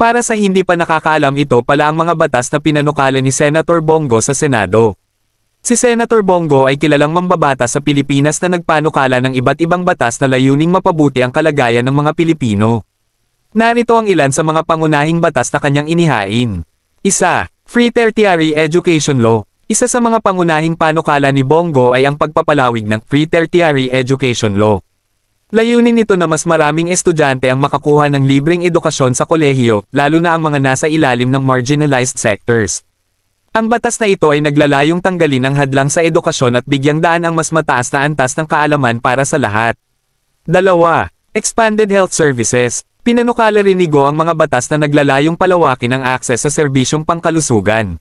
Para sa hindi pa nakakaalam, ito pala ang mga batas na pinanukala ni Senator Bongo sa Senado. Si Senator Bongo ay kilalang mambabatas sa Pilipinas na nagpanukala ng iba't ibang batas na layuning mapabuti ang kalagayan ng mga Pilipino. Narito ang ilan sa mga pangunahing batas na kanyang inihain. Isa, Free Tertiary Education Law. Isa sa mga pangunahing panukala ni Bongo ay ang pagpapalawig ng Free Tertiary Education Law. Layunin nito na mas maraming estudyante ang makakuha ng libreng edukasyon sa kolehiyo, lalo na ang mga nasa ilalim ng marginalized sectors. Ang batas na ito ay naglalayong tanggalin ang hadlang sa edukasyon at bigyang daan ang mas mataas na antas ng kaalaman para sa lahat. 2. Expanded Health Services. Pinanukala rin ni Go ang mga batas na naglalayong palawakin ang akses sa serbisyong pangkalusugan.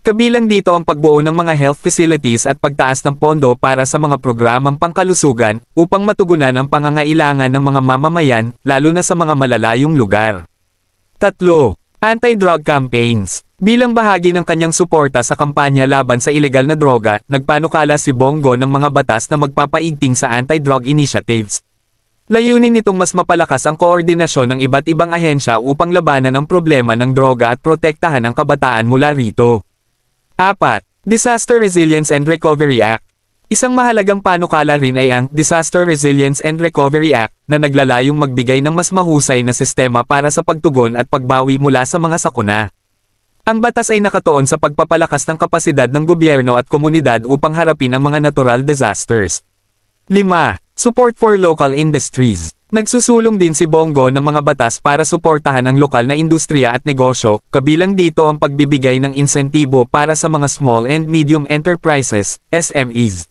Kabilang dito ang pagbuo ng mga health facilities at pagtaas ng pondo para sa mga programang pangkalusugan upang matugunan ang pangangailangan ng mga mamamayan, lalo na sa mga malalayong lugar. 3. Anti-drug campaigns. Bilang bahagi ng kanyang suporta sa kampanya laban sa ilegal na droga, nagpanukala si Bongo ng mga batas na magpapaigting sa anti-drug initiatives. Layunin nitong mas mapalakas ang koordinasyon ng iba't ibang ahensya upang labanan ang problema ng droga at protektahan ang kabataan mula rito. 4. Disaster Resilience and Recovery Act. Isang mahalagang panukala rin ay ang Disaster Resilience and Recovery Act na naglalayong magbigay ng mas mahusay na sistema para sa pagtugon at pagbawi mula sa mga sakuna. Ang batas ay nakatuon sa pagpapalakas ng kapasidad ng gobyerno at komunidad upang harapin ang mga natural disasters. 5. Support for Local Industries. Nagsusulong din si Bongo ng mga batas para suportahan ang lokal na industriya at negosyo, kabilang dito ang pagbibigay ng insentibo para sa mga small and medium enterprises, SMEs.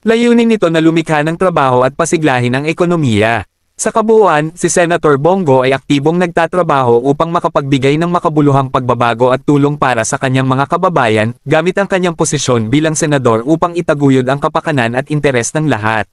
Layunin nito na lumikha ng trabaho at pasiglahin ang ekonomiya. Sa kabuuan, si Senator Bongo ay aktibong nagtatrabaho upang makapagbigay ng makabuluhang pagbabago at tulong para sa kanyang mga kababayan, gamit ang kanyang posisyon bilang senador upang itaguyod ang kapakanan at interes ng lahat.